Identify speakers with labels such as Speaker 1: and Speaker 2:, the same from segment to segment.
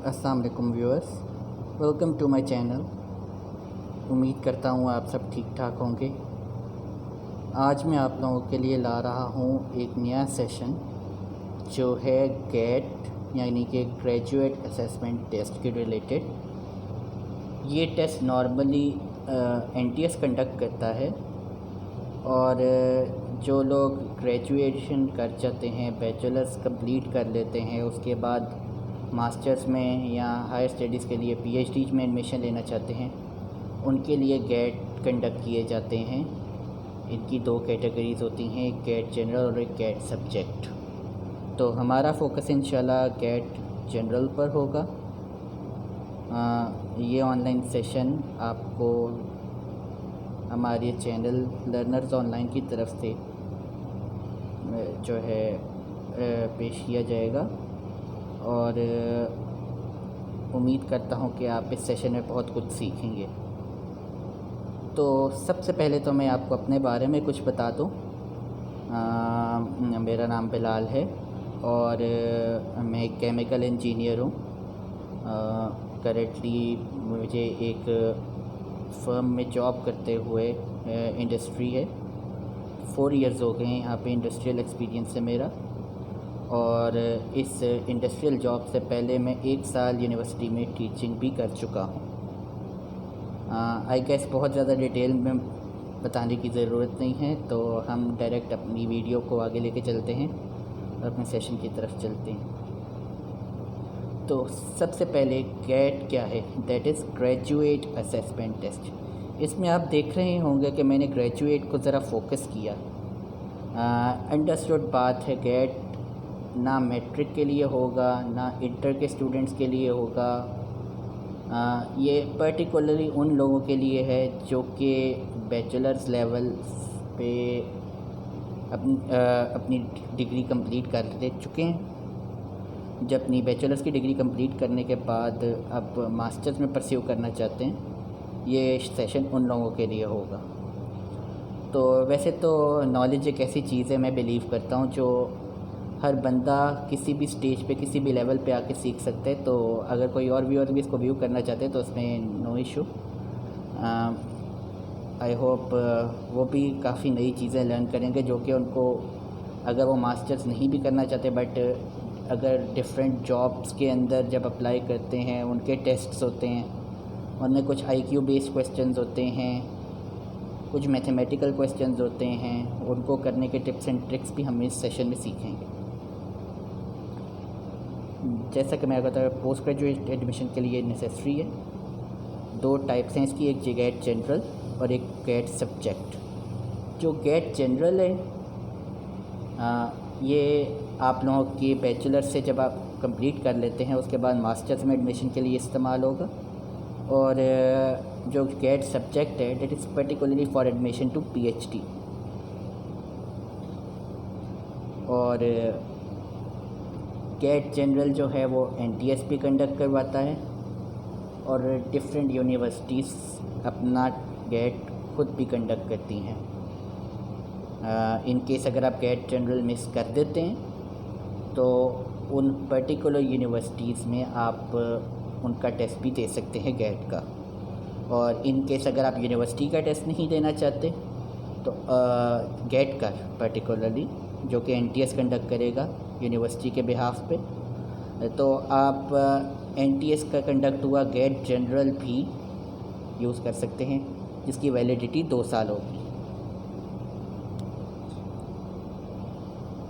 Speaker 1: अस्सलाम वालेकुम viewers, welcome to my channel. उम्मीद करता हूँ आप सब ठीक ठाक होंगे। आज मैं आप लोगों के लिए ला रहा हूँ एक नया सेशन जो है गेट यानी कि ग्रेजुएट असेसमेंट टेस्ट के रिलेटेड। ये टेस्ट नॉर्मली एनटीएस कंडक्ट करता है और जो लोग ग्रेजुएशन कर जाते हैं, बैचलर्स कंप्लीट कर लेते हैं, उसके बाद मास्टर्स में या हायर स्टडीज़ के लिए पीएचडी में एडमिशन लेना चाहते हैं, उनके लिए गेट कंडक्ट किए जाते हैं। इनकी दो कैटेगरीज़ होती हैं, एक गेट जनरल और एक गेट सब्जेक्ट। तो हमारा फोकस इंशाल्लाह गेट जनरल पर होगा। ये ऑनलाइन सेशन आपको हमारे चैनल लर्नर्स ऑनलाइन की तरफ से जो है पेश किया जाएगा और उम्मीद करता हूँ कि आप इस सेशन में बहुत कुछ सीखेंगे। तो सबसे पहले तो मैं आपको अपने बारे में कुछ बता दूँ। मेरा नाम बिलाल है और मैं एक केमिकल इंजीनियर हूँ। करेंटली मुझे एक फ़र्म में जॉब करते हुए इंडस्ट्री है, 4 इयर्स हो गए हैं यहाँ पे इंडस्ट्रियल एक्सपीरियंस है मेरा। और इस इंडस्ट्रियल जॉब से पहले मैं 1 साल यूनिवर्सिटी में टीचिंग भी कर चुका हूँ। आई गेस बहुत ज़्यादा डिटेल में बताने की ज़रूरत नहीं है, तो हम डायरेक्ट अपनी वीडियो को आगे लेके चलते हैं और अपने सेशन की तरफ चलते हैं। तो सबसे पहले गेट क्या है? That is graduate assessment test. इसमें आप देख रहे होंगे कि मैंने ग्रेजुएट को ज़रा फोकस किया। अंडरस्टूड बात है, गेट ना मैट्रिक के लिए होगा ना इंटर के स्टूडेंट्स के लिए होगा। ये पर्टिकुलरली उन लोगों के लिए है जो कि बैचलर्स लेवल पे अपनी डिग्री कंप्लीट कर ले चुके हैं। जब अपनी बैचलर्स की डिग्री कंप्लीट करने के बाद अब मास्टर्स में परस्यू करना चाहते हैं, ये सेशन उन लोगों के लिए होगा। तो वैसे तो नॉलेज एक ऐसी चीज़ है, मैं बिलीव करता हूँ, जो हर बंदा किसी भी स्टेज पे किसी भी लेवल पे आके सीख सकते हैं। तो अगर कोई और व्यूअर भी इसको व्यू करना चाहते हैं तो उसमें नो इशू। आई होप वो भी काफ़ी नई चीज़ें लर्न करेंगे जो कि उनको, अगर वो मास्टर्स नहीं भी करना चाहते, बट अगर डिफरेंट जॉब्स के अंदर जब अप्लाई करते हैं, उनके टेस्ट्स होते हैं, उनमें कुछ आईक्यू बेस्ड क्वेश्चंस होते हैं, कुछ मैथमेटिकल क्वेश्चंस होते हैं, उनको करने के टिप्स एंड ट्रिक्स भी हम इस सेशन में सीखेंगे। जैसा कि मैं बताया, पोस्ट ग्रेजुएट एडमिशन के लिए नेसेसरी है। 2 टाइप्स हैं इसकी, एक गेट जनरल और एक गेट सब्जेक्ट। जो गेट जनरल है ये आप लोगों की बैचलर से जब आप कंप्लीट कर लेते हैं उसके बाद मास्टर्स में एडमिशन के लिए इस्तेमाल होगा। और जो गेट सब्जेक्ट है that is particularly for admission to PhD. और गेट जनरल जो है वो एनटीएस भी कंडक्ट करवाता है और डिफरेंट यूनिवर्सिटीज़ अपना गेट खुद भी कंडक्ट करती हैं। इन केस अगर आप गेट जनरल मिस कर देते हैं तो उन पर्टिकुलर यूनिवर्सिटीज़ में आप उनका टेस्ट भी दे सकते हैं गेट का। और इन केस अगर आप यूनिवर्सिटी का टेस्ट नहीं देना चाहते तो गेट का पर्टिकुलरली जो कि एनटीएस कंडक्ट करेगा यूनिवर्सिटी के बिहाफ पे, तो आप एनटीएस का कंडक्ट हुआ गेट जनरल भी यूज़ कर सकते हैं, जिसकी वैलिडिटी 2 साल होगी।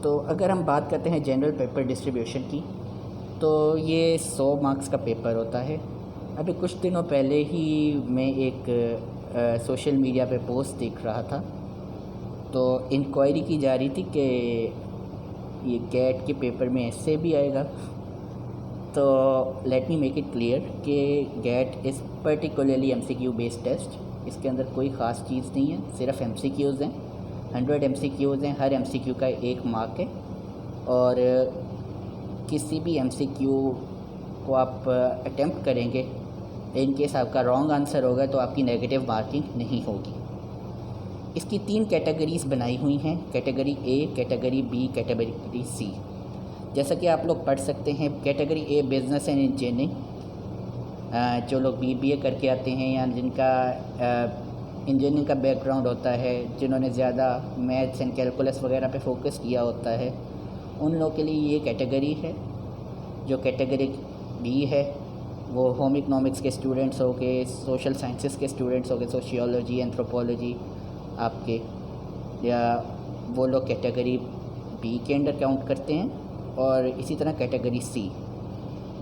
Speaker 1: तो अगर हम बात करते हैं जनरल पेपर डिस्ट्रीब्यूशन की, तो ये 100 मार्क्स का पेपर होता है। अभी कुछ दिनों पहले ही मैं एक सोशल मीडिया पे पोस्ट देख रहा था, तो इंक्वायरी की जा रही थी कि ये गेट के पेपर में ऐसे भी आएगा। तो let me make it clear कि GATE is particularly MCQ based test. इसके अंदर कोई ख़ास चीज़ नहीं है, सिर्फ एमसीक्यूज़ हैं। 100 एमसीक्यूज़ हैं, हर एमसीक्यू का 1 मार्क है। और किसी भी एमसीक्यू को आप अटेम्प्ट करेंगे, इन केस आपका रॉन्ग आंसर होगा तो आपकी नेगेटिव मार्किंग नहीं होगी। इसकी 3 कैटेगरीज़ बनाई हुई हैं, category A, category B, category C. जैसा कि आप लोग पढ़ सकते हैं category A business and engineering, जो लोग बीबीए करके आते हैं या जिनका इंजीनियरिंग का बैकग्राउंड होता है, जिन्होंने ज़्यादा मैथ्स एंड कैलकुलस वगैरह पे फोकस किया होता है, उन लोगों के लिए ये कैटेगरी है। जो कैटेगरी बी है वो होम इकोनॉमिक्स के स्टूडेंट्स हो गए, सोशल साइंसेस के स्टूडेंट्स हो गए, सोशियोलॉजी एंथ्रोपोलॉजी आपके, या वो लोग कैटेगरी बी के अंडर काउंट करते हैं। और इसी तरह कैटेगरी सी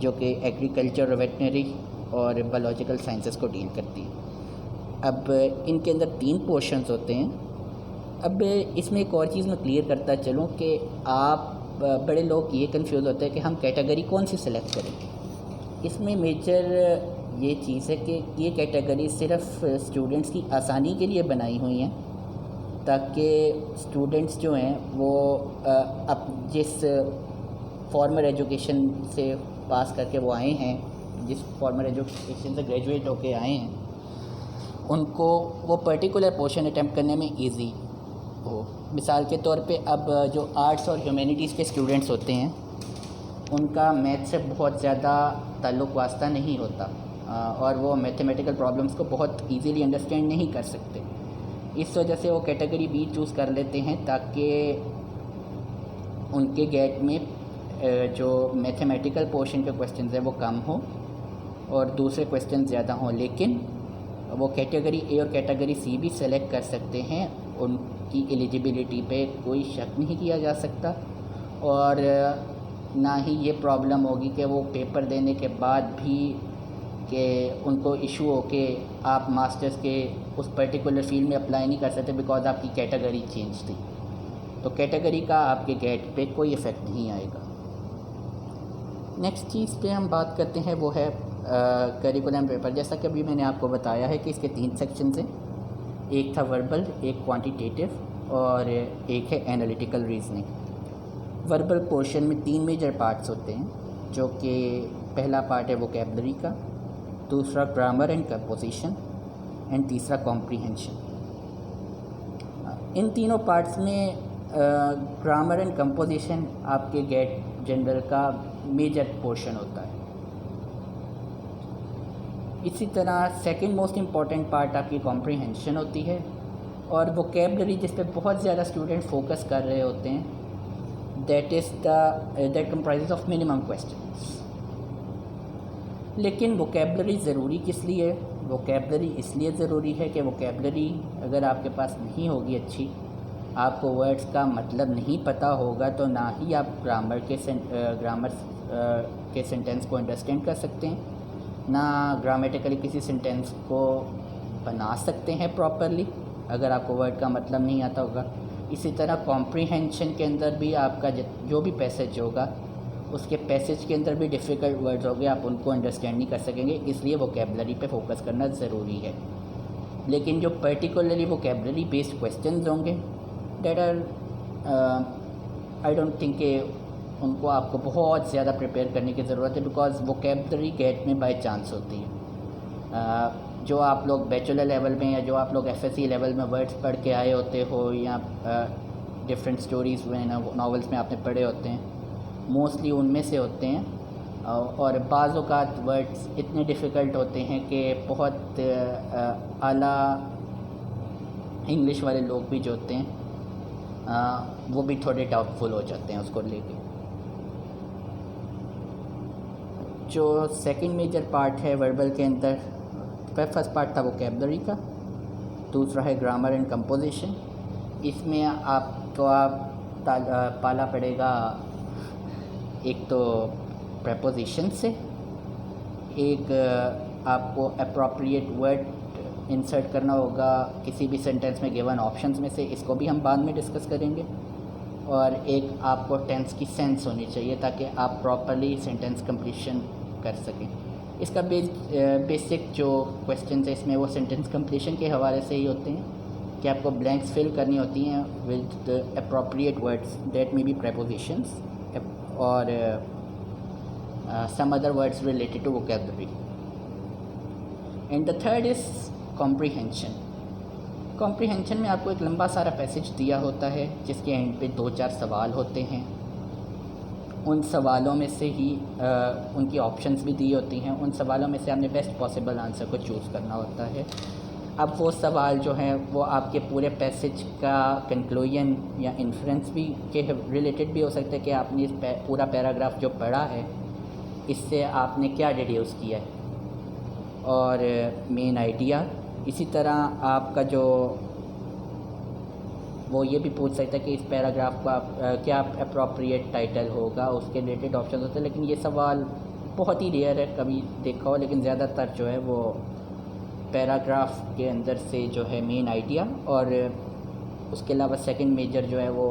Speaker 1: जो कि एग्रीकल्चर, वेटनरी और बायोलॉजिकल साइंसेस को डील करती है। अब इनके अंदर 3 पोर्शंस होते हैं। अब इसमें एक और चीज़ मैं क्लियर करता चलूँ कि आप बड़े लोग ये कंफ्यूज होते हैं कि हम कैटेगरी कौन सी सिलेक्ट करें। इसमें मेजर ये चीज़ है कि ये कैटेगरी सिर्फ स्टूडेंट्स की आसानी के लिए बनाई हुई हैं, ताकि स्टूडेंट्स जो हैं वो अब जिस फॉर्मल एजुकेशन से पास करके वो आए हैं, जिस फॉर्मल एजुकेशन से ग्रेजुएट होके आए हैं, उनको वो पर्टिकुलर पोर्शन अटैम्प्ट करने में इजी हो। मिसाल के तौर पे अब जो आर्ट्स और ह्यूमैनिटीज़ के स्टूडेंट्स होते हैं उनका मैथ से बहुत ज़्यादा ताल्लुक़ वास्ता नहीं होता, और वो मैथमेटिकल प्रॉब्लम्स को बहुत इजीली अंडरस्टैंड नहीं कर सकते। इस वजह से वो कैटेगरी बी चूज़ कर लेते हैं ताकि उनके गेट में जो मैथमेटिकल पोर्शन के क्वेश्चंस हैं वो कम हो और दूसरे क्वेश्चन ज़्यादा हों। लेकिन वो कैटेगरी ए और कैटेगरी सी भी सेलेक्ट कर सकते हैं, उनकी एलिजिबिलिटी पे कोई शक नहीं किया जा सकता। और ना ही ये प्रॉब्लम होगी कि वो पेपर देने के बाद भी कि उनको इशू हो कि आप मास्टर्स के उस पर्टिकुलर फील्ड में अप्लाई नहीं कर सकते बिकॉज आपकी कैटेगरी चेंज थी। तो कैटेगरी का आपके गेट पे कोई इफ़ेक्ट नहीं आएगा। नेक्स्ट चीज़ पे हम बात करते हैं वो है करिकुलम पेपर। जैसा कि अभी मैंने आपको बताया है कि इसके 3 सेक्शंस हैं, एक था वर्बल, एक क्वांटिटेटिव और एक है एनालिटिकल रीजनिंग। वर्बल पोर्शन में 3 मेजर पार्ट्स होते हैं, जो कि पहला पार्ट है वोकैबलरी का, दूसरा ग्रामर एंड कंपोजिशन एंड तीसरा कॉम्प्रीहेंशन। इन तीनों पार्ट्स में ग्रामर एंड कंपोजिशन आपके गेट जनरल का मेजर पोर्शन होता है। इसी तरह सेकंड मोस्ट इम्पॉर्टेंट पार्ट आपकी कॉम्प्रीहेंशन होती है, और वोकैबलरी जिस पे बहुत ज़्यादा स्टूडेंट फोकस कर रहे होते हैं, that comprises of minimum questions. लेकिन वोकैबलरी ज़रूरी किस लिए है? वोकैबलरी इसलिए ज़रूरी है कि वोकैबलरी अगर आपके पास नहीं होगी अच्छी, आपको वर्ड्स का मतलब नहीं पता होगा, तो ना ही आप ग्रामर के सेंटेंस को अंडरस्टैंड कर सकते हैं, ना ग्रामेटिकली किसी सेंटेंस को बना सकते हैं प्रॉपरली अगर आपको वर्ड का मतलब नहीं आता होगा। इसी तरह कॉम्प्रीहेंशन के अंदर भी आपका जो भी पैसेज होगा, उसके पैसेज के अंदर भी डिफ़िकल्ट वर्ड्स होंगे, आप उनको अंडरस्टैंड नहीं कर सकेंगे, इसलिए वोकैबलरी पे फोकस करना ज़रूरी है। लेकिन जो पर्टिकुलरली वोकैबलरी बेस्ड क्वेश्चंस होंगे, that are I don't think कि उनको आपको बहुत ज़्यादा प्रिपेयर करने की ज़रूरत है, बिकॉज वोकैबलरी गेट में बाय चांस होती है। जो आप लोग बैचलर लेवल में या जो आप लोग एफएससी लेवल में वर्ड्स पढ़ के आए होते हो, या डिफरेंट स्टोरीज़ में नॉवेल्स में आपने पढ़े होते हैं, मोस्टली उनमें से होते हैं। और बाज़ औक़ात वर्ड्स इतने डिफ़िकल्ट होते हैं कि बहुत आला इंग्लिश वाले लोग भी जो होते हैं वो भी थोड़े डाउटफुल हो जाते हैं उसको लेके। जो सेकंड मेजर पार्ट है वर्बल के अंदर, फर्स्ट पार्ट था वोकैबलरी का, दूसरा है ग्रामर एंड कंपोजिशन। इसमें आपको पाला पड़ेगा एक तो प्रेपोजिशन से, एक आपको अप्रोप्रिएट वर्ड इंसर्ट करना होगा किसी भी सेंटेंस में गिवन ऑप्शंस में से, इसको भी हम बाद में डिस्कस करेंगे, और एक आपको टेंस की सेंस होनी चाहिए ताकि आप प्रॉपरली सेंटेंस कंप्लीशन कर सकें। इसका बेसिक जो क्वेश्चन है इसमें वो सेंटेंस कंप्लीशन के हवाले से ही होते हैं कि आपको ब्लैंक्स फिल करनी होती हैं with appropriate words, that may be prepositions और some other words related to vocabulary. And the third is comprehension. Comprehension में आपको एक लंबा सारा पैसेज दिया होता है जिसके एंड पे 2-4 सवाल होते हैं, उन सवालों में से ही उनकी ऑप्शंस भी दी होती हैं, उन सवालों में से आपने बेस्ट पॉसिबल आंसर को चूज़ करना होता है। अब वो सवाल जो हैं वो आपके पूरे पैसेज का कंक्लूजन या इन्फ्रेंस भी के रिलेटेड भी हो सकता है कि आपने इस पूरा पैराग्राफ जो पढ़ा है इससे आपने क्या डिड्यूस किया है, और मेन आइडिया। इसी तरह आपका जो वो ये भी पूछ सकता है कि इस पैराग्राफ का क्या अप्रोप्रिएट टाइटल होगा, उसके रिलेटेड ऑप्शन होते हैं। लेकिन ये सवाल बहुत ही रेयर है कभी देखा हो, लेकिन ज़्यादातर जो है वो पैराग्राफ के अंदर से जो है मेन आइडिया, और उसके अलावा सेकंड मेजर जो है वो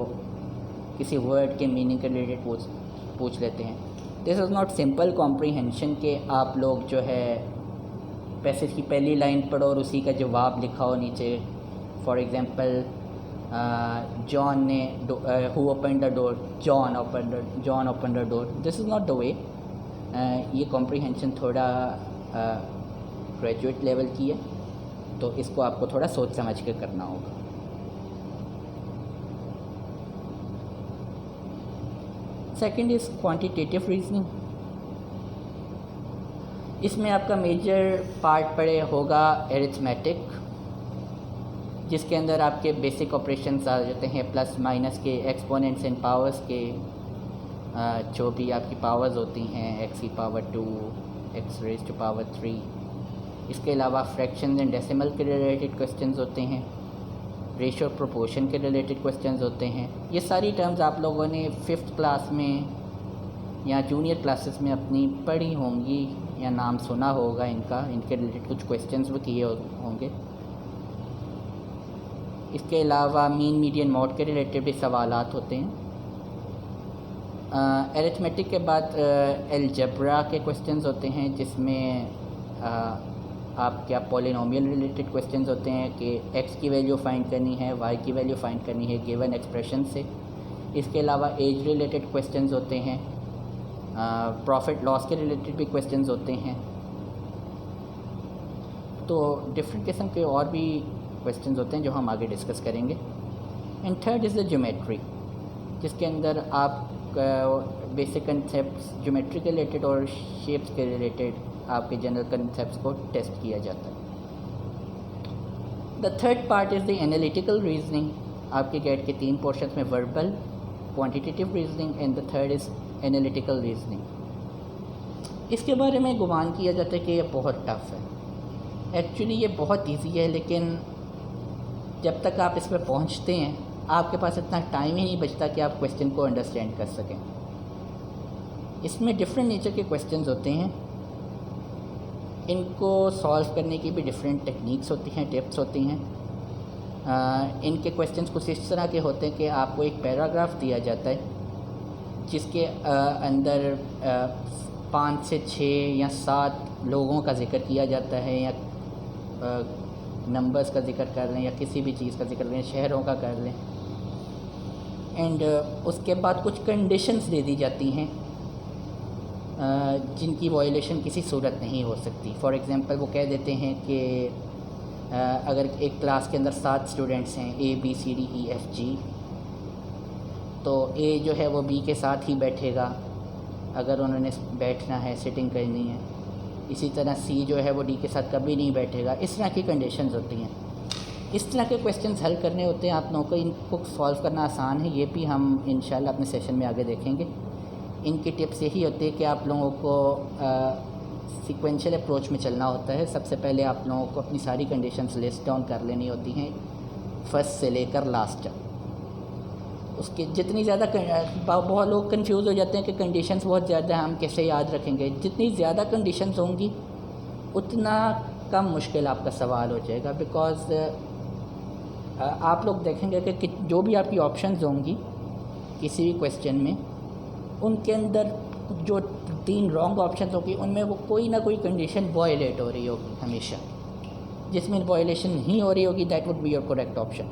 Speaker 1: किसी वर्ड के मीनिंग के रिलेटेड पूछ लेते हैं। This is not simple comprehension के आप लोग जो है पैसेज की पहली लाइन पढ़ो और उसी का जवाब लिखा हो नीचे। फॉर एग्ज़ाम्पल जॉन ने who open the door, John open the door. This is not the way. ये कॉम्प्रीहेंशन थोड़ा ग्रेजुएट लेवल की है, तो इसको आपको थोड़ा सोच समझ के करना होगा। Second is quantitative reasoning. इसमें आपका मेजर पार्ट पड़े होगा एरिथमेटिक, जिसके अंदर आपके बेसिक ऑपरेशंस आ जाते हैं, प्लस माइनस के, एक्सपोनेंट्स एंड पावर्स के, जो भी आपकी पावर्स होती हैं, एक्स की power 2, x raise to power 3। इसके अलावा फ्रैक्शंस एंड डेसिमल के रिलेटेड क्वेश्चंस होते हैं, रेशियो प्रोपोर्शन के रिलेटेड क्वेश्चंस होते हैं। ये सारी टर्म्स आप लोगों ने 5th क्लास में या जूनियर क्लासेस में अपनी पढ़ी होंगी या नाम सुना होगा इनका, इनके रिलेटेड कुछ क्वेश्चंस भी किए होंगे। इसके अलावा मीन, मीडियन, मॉड के रिलेटेड भी सवालात होते हैं। अरिथमेटिक के बाद अलजेब्रा के क्वेश्चंस होते हैं, जिसमें आप क्या पॉलिनोमियल रिलेटेड क्वेश्चंस होते हैं कि एक्स की वैल्यू फाइंड करनी है, वाई की वैल्यू फाइंड करनी है गिवन एक्सप्रेशन से। इसके अलावा एज रिलेटेड क्वेश्चंस होते हैं, प्रॉफिट लॉस के रिलेटेड भी क्वेश्चंस होते हैं। तो डिफरेंट किस्म के और भी क्वेश्चंस होते हैं जो हम आगे डिस्कस करेंगे। And third is the geometry, जिसके अंदर आप बेसिक कंसेप्ट ज्योमेट्री के रिलेटेड और शेप्स के रिलेटेड आपके जनरल कंसेप्ट्स को टेस्ट किया जाता है। The third part is the analytical reasoning. आपके गेट के 3 पोर्शंस में verbal, quantitative reasoning and the third is analytical reasoning. इसके बारे में गुमान किया जाता है कि ये बहुत टफ है। एक्चुअली ये बहुत ईजी है, लेकिन जब तक आप इस पर पहुँचते हैं आपके पास इतना टाइम ही नहीं बचता कि आप क्वेश्चन को अंडरस्टैंड कर सकें। इसमें डिफरेंट नेचर के क्वेश्चंस होते हैं, इनको सॉल्व करने की भी डिफरेंट टेक्निक्स होती हैं, टिप्स होती हैं। इनके क्वेश्चंस कुछ इस तरह के होते हैं कि आपको एक पैराग्राफ दिया जाता है जिसके अंदर 5 से 6 या 7 लोगों का जिक्र किया जाता है, या नंबर्स का जिक्र कर लें या किसी भी चीज़ का जिक्र लें, शहरों का कर लें। एंड उसके बाद कुछ कंडीशंस दे दी जाती हैं जिनकी वायलेशन किसी सूरत नहीं हो सकती। फॉर एग्ज़ाम्पल वो कह देते हैं कि अगर एक क्लास के अंदर 7 स्टूडेंट्स हैं, A B C D E F G, तो A जो है वो B के साथ ही बैठेगा अगर उन्होंने बैठना है, सिटिंग करनी है। इसी तरह C जो है वो D के साथ कभी नहीं बैठेगा। इस तरह की कंडीशंस होती हैं। इस तरह के क्वेश्चंस हल करने होते हैं आप लोगों को। इनको सॉल्व करना आसान है, ये भी हम इंशाल्लाह अपने सेशन में आगे देखेंगे। इनकी टिप्स यही होती है कि आप लोगों को सीक्वेंशियल अप्रोच में चलना होता है। सबसे पहले आप लोगों को अपनी सारी कंडीशंस लिस्ट डाउन कर लेनी होती हैं, फर्स्ट से लेकर लास्ट तक। उसके जितनी ज़्यादा बहुत लोग कंफ्यूज हो जाते हैं कि कंडीशंस बहुत ज़्यादा हैं, हम कैसे याद रखेंगे। जितनी ज़्यादा कंडीशंस होंगी उतना कम मुश्किल आपका सवाल हो जाएगा। बिकॉज़ आप लोग देखेंगे कि जो भी आपकी ऑप्शंस होंगी किसी भी क्वेश्चन में, उनके अंदर जो 3 रॉन्ग ऑप्शन होगी उनमें वो कोई ना कोई कंडीशन वायलेट हो रही होगी हमेशा। जिसमें वायलेशन नहीं हो रही होगी that would be your correct option.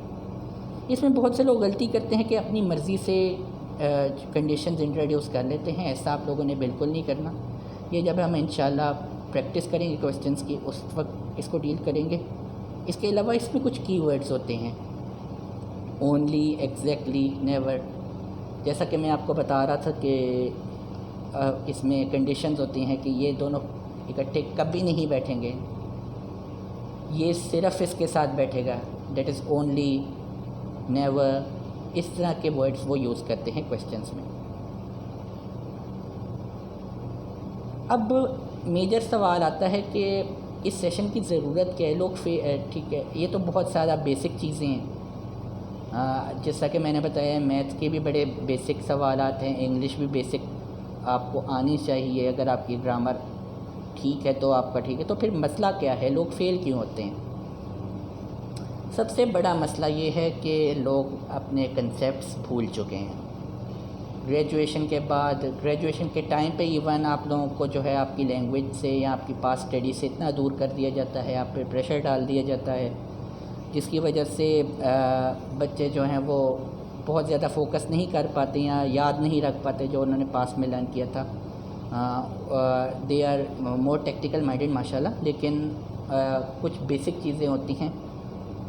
Speaker 1: इसमें बहुत से लोग गलती करते हैं कि अपनी मर्ज़ी से कंडीशंस इंट्रोड्यूस कर लेते हैं। ऐसा आप लोगों ने बिल्कुल नहीं करना। ये जब हम इंशाल्लाह प्रैक्टिस करेंगे क्वेश्चंस की उस वक्त इसको डील करेंगे। इसके अलावा इसमें कुछ कीवर्ड्स होते हैं, ओनली, एग्जैक्टली, नेवर। जैसा कि मैं आपको बता रहा था कि इसमें कंडीशंस होती हैं कि ये दोनों इकट्ठे कभी नहीं बैठेंगे, ये सिर्फ़ इसके साथ बैठेगा, दैट इज़ ओनली, नेवर, इस तरह के वर्ड्स वो यूज़ करते हैं क्वेश्चंस में। अब मेजर सवाल आता है कि इस सेशन की ज़रूरत क्या है, लोग ठीक है, ये तो बहुत सारा बेसिक चीज़ें हैं, जैसा कि मैंने बताया मैथ्स के भी बड़े बेसिक सवालात हैं, इंग्लिश भी बेसिक आपको आनी चाहिए, अगर आपकी ग्रामर ठीक है तो आपका ठीक है। तो फिर मसला क्या है, लोग फ़ेल क्यों होते हैं? सबसे बड़ा मसला ये है कि लोग अपने कंसेप्ट्स भूल चुके हैं। ग्रेजुएशन के बाद, ग्रेजुएशन के टाइम पे इवन आप लोगों को जो है आपकी लैंग्वेज से या आपकी पास स्टडी से इतना दूर कर दिया जाता है, आप पे प्रेशर डाल दिया जाता है, जिसकी वजह से बच्चे जो हैं वो बहुत ज़्यादा फोकस नहीं कर पाते या याद नहीं रख पाते जो उन्होंने पास में लर्न किया था। They are more technical minded माशाल्लाह, लेकिन कुछ बेसिक चीज़ें होती हैं,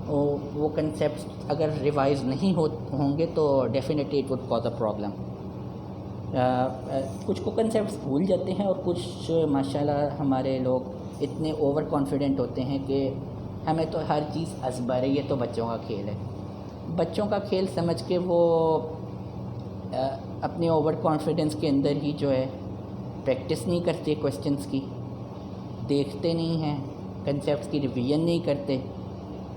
Speaker 1: वो कंसेप्ट अगर रिवाइज़ नहीं होंगे तो definitely it would cause a problem. कुछ को कंसेप्ट्स भूल जाते हैं और कुछ माशाल्लाह हमारे लोग इतने ओवर कॉन्फिडेंट होते हैं कि हमें तो हर चीज़ अज़बर है, ये तो बच्चों का खेल है। बच्चों का खेल समझ के वो अपने ओवर कॉन्फिडेंस के अंदर ही जो है प्रैक्टिस नहीं करते, क्वेश्चंस की देखते नहीं हैं, कंसेप्ट्स की रिवीजन नहीं करते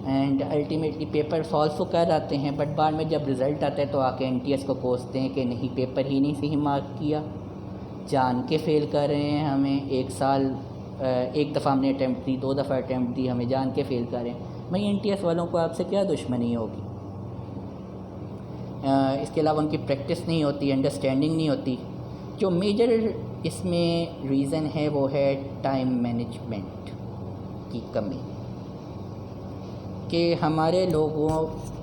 Speaker 1: एंड अल्टीमेटली पेपर सॉल्व तो कर आते हैं, बट बाद में जब रिज़ल्ट आता है तो आके NTS को कोसते हैं कि नहीं पेपर ही नहीं सही मार्क किया, जान के फ़ेल कर रहे हैं हमें, एक साल एक दफ़ा हमने अटैम्प्ट दी, 2 दफ़ा अटैम्प्ट दी, हमें जान के फ़ेल कर रहे हैं। भाई NTS वालों को आपसे क्या दुश्मनी होगी? इसके अलावा उनकी प्रैक्टिस नहीं होती, अंडरस्टैंडिंग नहीं होती। जो मेजर इसमें रीज़न है वो है टाइम मैनेजमेंट की कमी, कि हमारे लोगों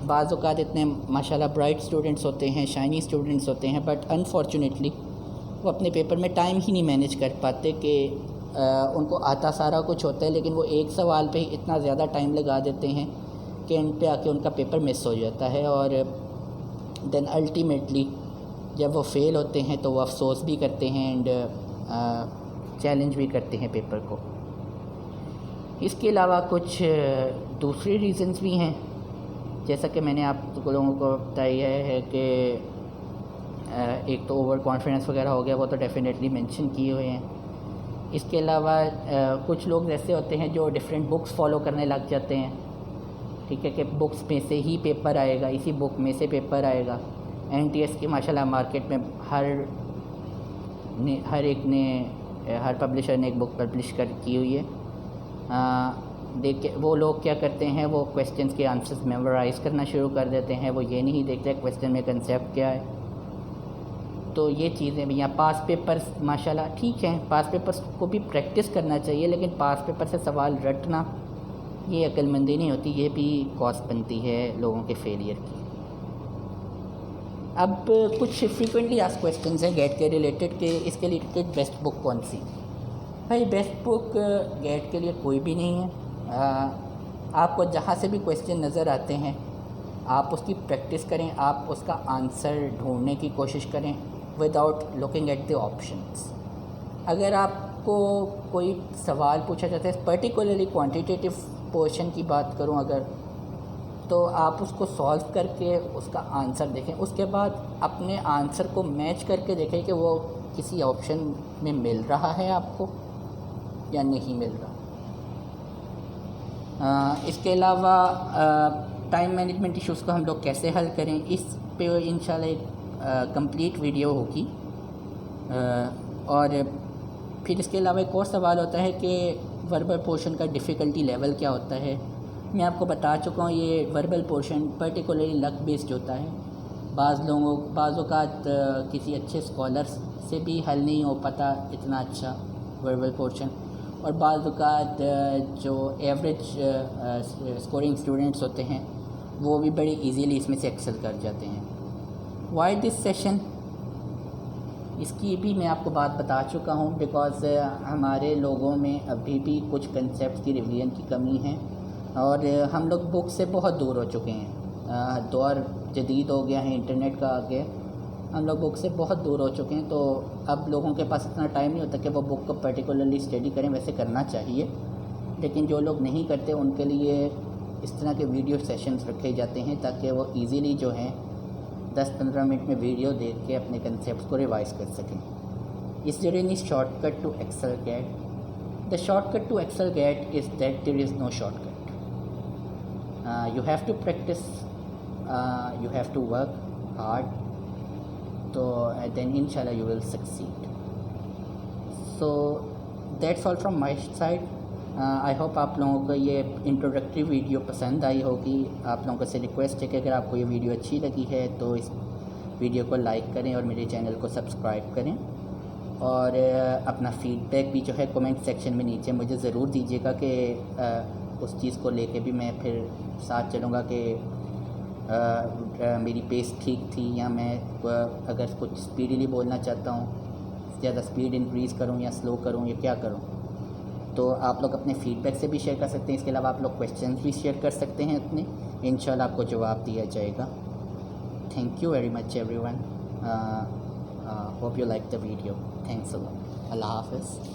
Speaker 1: बाज़ औक़ात इतने माशाल्लाह ब्राइट स्टूडेंट्स होते हैं, शाइनी स्टूडेंट्स होते हैं, बट अनफॉर्चुनेटली वो अपने पेपर में टाइम ही नहीं मैनेज कर पाते कि उनको आता सारा कुछ होता है, लेकिन वो एक सवाल पे ही इतना ज़्यादा टाइम लगा देते हैं कि इन पे आके उनका पेपर मिस हो जाता है और देन अल्टीमेटली जब वो फ़ेल होते हैं तो वो अफसोस भी करते हैं एंड चैलेंज भी करते हैं पेपर को। इसके अलावा कुछ दूसरे रीज़न्स भी हैं, जैसा कि मैंने आप लोगों को बताया है कि एक तो ओवर कॉन्फिडेंस वगैरह हो गया, वो तो डेफिनेटली मेंशन किए हुए हैं। इसके अलावा कुछ लोग ऐसे होते हैं जो डिफरेंट बुक्स फॉलो करने लग जाते हैं, ठीक है, कि बुक्स में से ही पेपर आएगा, इसी बुक में से पेपर आएगा। NTS की माशाल्लाह मार्केट में हर पब्लिशर ने एक बुक पब्लिश की हुई है। देखिए वो लोग क्या करते हैं, वो क्वेश्चंस के आंसर्स मेमोराइज़ करना शुरू कर देते हैं, वो ये नहीं देखते क्वेश्चन में कंसेप्ट क्या है। तो ये चीज़ें भी, यहाँ पास पेपर्स माशाल्लाह ठीक हैं, पास पेपर्स को भी प्रैक्टिस करना चाहिए, लेकिन पास पेपर से सवाल रटना ये अक्लमंदी नहीं होती, ये भी कॉज बनती है लोगों के फेलियर की। अब कुछ फ्रीक्वेंटली आस्क्ड क्वेश्चंस हैं गेट के रिलेटेड कि इसके रिलेटेड बेस्ट बुक कौन सी? भाई बेस्ट बुक गेट के लिए कोई भी नहीं है। आपको जहाँ से भी क्वेश्चन नज़र आते हैं आप उसकी प्रैक्टिस करें, आप उसका आंसर ढूंढने की कोशिश करें without looking at the options. अगर आपको कोई सवाल पूछा जाता है, पर्टिकुलरली क्वांटिटेटिव पोर्शन की बात करूं अगर, तो आप उसको सॉल्व करके उसका आंसर देखें, उसके बाद अपने आंसर को मैच करके देखें कि वो किसी ऑप्शन में मिल रहा है आपको या नहीं मिल रहा। इसके अलावा टाइम मैनेजमेंट इश्यूज़ को हम लोग कैसे हल करें, इस पे इंशाल्लाह कंप्लीट वीडियो होगी। और फिर इसके अलावा एक और सवाल होता है कि वर्बल पोर्शन का डिफ़िकल्टी लेवल क्या होता है। मैं आपको बता चुका हूँ ये verbal portion particularly luck based होता है। बाज़ औक़ात किसी अच्छे स्कॉलर्स से भी हल नहीं हो पाता इतना अच्छा वर्बल पोर्शन, और बाज़ औक़ात जो एवरेज स्कोरिंग स्टूडेंट्स होते हैं वो भी बड़ी इजीली इसमें से एक्सेल कर जाते हैं। वाई दिस सेशन, इसकी भी मैं आपको बात बता चुका हूँ, बिकॉज़ हमारे लोगों में अभी भी कुछ कंसेप्ट की रिवीजन की कमी है और हम लोग बुक से बहुत दूर हो चुके हैं। दौर जदीद हो गया है, इंटरनेट का आ गया, हम लोग बुक से बहुत दूर हो चुके हैं, तो अब लोगों के पास इतना टाइम नहीं होता कि वो बुक को पर्टिकुलरली स्टडी करें। वैसे करना चाहिए, लेकिन जो लोग नहीं करते उनके लिए इस तरह के वीडियो सेशंस रखे जाते हैं ताकि वो इजीली जो हैं 10-15 मिनट में वीडियो देख के अपने कंसेप्ट को रिवाइज़ कर सकें। Is there any shortcut to Excel GAT? The shortcut to Excel GAT is that there is no shortcut. You have to practice, you have to work hard, so then inshallah you will succeed. So that's all from my side. I hope आप लोगों को ये introductory video पसंद आई होगी। आप लोगों से request है कि अगर आपको ये वीडियो अच्छी लगी है तो इस वीडियो को लाइक करें और मेरे चैनल को सब्सक्राइब करें, और अपना फ़ीडबैक भी जो है कमेंट सेक्शन में नीचे मुझे ज़रूर दीजिएगा कि उस चीज़ को लेके भी मैं फिर साथ चलूँगा कि मेरी पेस ठीक थी या मैं अगर कुछ स्पीडली बोलना चाहता हूँ, ज़्यादा स्पीड इंक्रीज़ करूँ या स्लो करूँ या क्या करूँ। तो आप लोग अपने फ़ीडबैक से भी शेयर कर सकते हैं। इसके अलावा आप लोग क्वेश्चंस भी शेयर कर सकते हैं अपने, इंशाल्लाह आपको जवाब दिया जाएगा। Thank you very much everyone, hope you like the video. Thanks a lot. अल्लाह हाफ़िज़।